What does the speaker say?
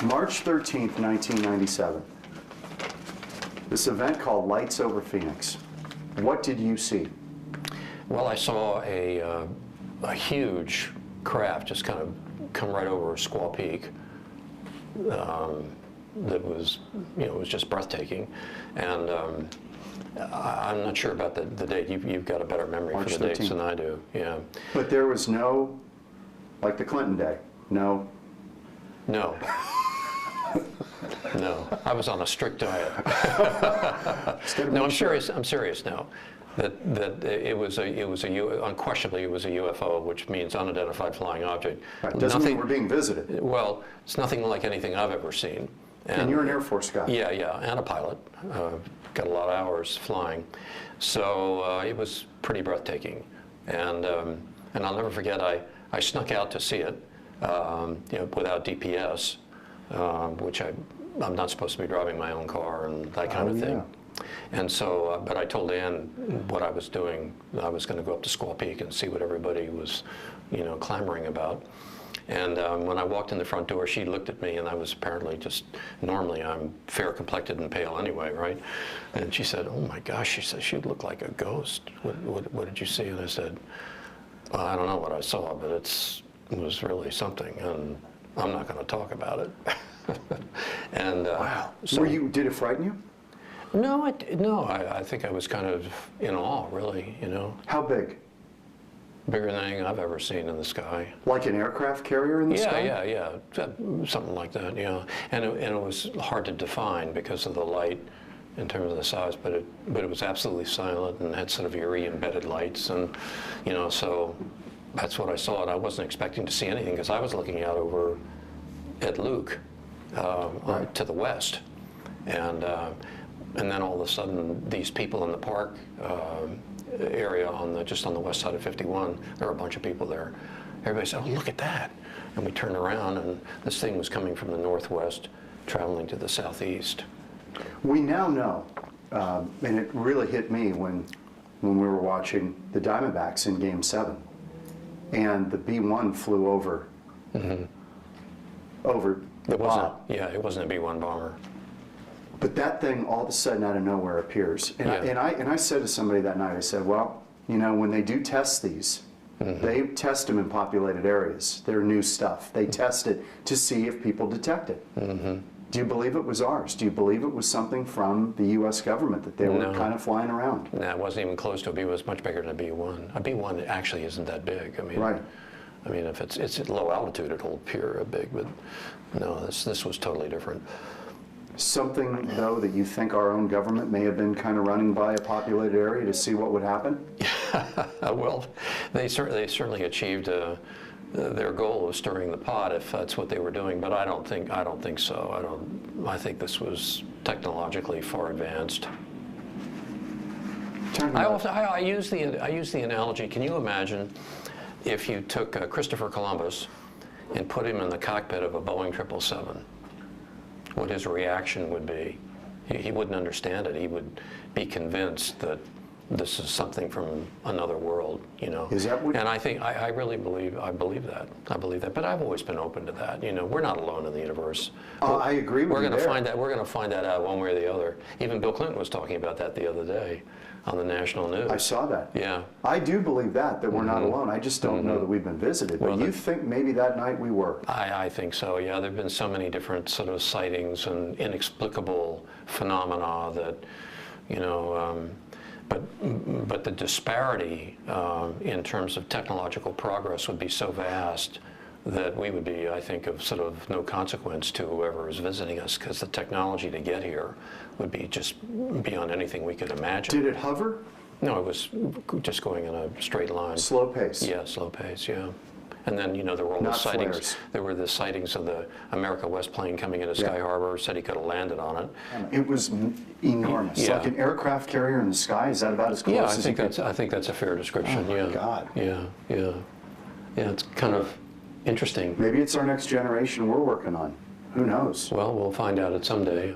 March 13th, 1997. This event called Lights Over Phoenix. What did you see? Well, I saw a huge craft just kind of come right over Squaw Peak. That was, it was just breathtaking. And I'm not sure about the date. You've got a better memory March for the 13th. dates than I do. Yeah. But there was no, like the Clinton day, no. No. No, I was on a strict diet. No, I'm serious. I'm serious now. That unquestionably it was a UFO, which means unidentified flying object. Right. Doesn't mean we're being visited. Well, it's nothing like anything I've ever seen. And you're an Air Force guy. Yeah, yeah, and a pilot. Got a lot of hours flying, so it was pretty breathtaking. And I'll never forget. I snuck out to see it, without DPS, which I'm not supposed to be driving my own car and that kind of thing. Yeah. And so, but I told Ann what I was doing. I was going to go up to Squaw Peak and see what everybody was, clamoring about. And when I walked in the front door, she looked at me, and I was apparently just, normally I'm fair complected and pale anyway, right? And she said, "Oh my gosh," she said, "she looked like a ghost. What did you see?" And I said, "Well, I don't know what I saw, but it was really something, and I'm not going to talk about it." And wow. So, did it frighten you? No, I think I was kind of in awe, really, How big? Bigger than anything I've ever seen in the sky. Like an aircraft carrier in the sky? Yeah, something like that, yeah. And it was hard to define because of the light in terms of the size, but it was absolutely silent and had sort of eerie embedded lights, and so that's what I saw. And I wasn't expecting to see anything because I was looking out over at Luke right. to the west, and then all of a sudden these people in the park area just on the west side of 51, there were a bunch of people there. Everybody said, "Oh, look at that." And we turned around, and this thing was coming from the northwest, traveling to the southeast. We now know, and it really hit me when we were watching the Diamondbacks in Game 7, and the B-1 flew over over the Bob. Yeah, it wasn't a B-1 bomber. But that thing all of a sudden out of nowhere appears. And, I said to somebody that night, I said, well, when they do test these, they test them in populated areas. They're new stuff. They test it to see if people detect it. Do you believe it was ours? Do you believe it was something from the U.S. government that they were kind of flying around? No, it wasn't even close to a B. It was much bigger than a B-1. A B-1 actually isn't that big. I mean, right. I mean, if it's at low altitude, it'll appear big, but no, this was totally different. Something, though, that you think our own government may have been kind of running by a populated area to see what would happen? Well, they certainly achieved their goal of stirring the pot, if that's what they were doing. But I don't think so. I think this was technologically far advanced. I use the analogy. Can you imagine if you took Christopher Columbus and put him in the cockpit of a Boeing 777? What his reaction would be? He wouldn't understand it. He would be convinced that this is something from another world, Is that what? And I think I really believe that. I believe that. But I've always been open to that. We're not alone in the universe. I agree with you. We're going to find that out one way or the other. Even Bill Clinton was talking about that the other day on the national news. I saw that. Yeah. I do believe that we're not alone. I just don't know that we've been visited. But you think maybe that night we were? I think so, yeah. There have been so many different sort of sightings and inexplicable phenomena that, but the disparity in terms of technological progress would be so vast that we would be, I think, of sort of no consequence to whoever is visiting us, because the technology to get here would be just beyond anything we could imagine. Did it hover? No, it was just going in a straight line. Slow pace? Yeah, slow pace, yeah. And then, there were all the sightings. Flares. There were the sightings of the America West plane coming into Sky Harbor, said he could have landed on it. It was enormous. Yeah. Like an aircraft carrier in the sky? Is that about as close as you could? I think that's a fair description, oh yeah. My God. Yeah, it's kind of interesting. Maybe it's our next generation we're working on. Who knows? Well, we'll find out it someday.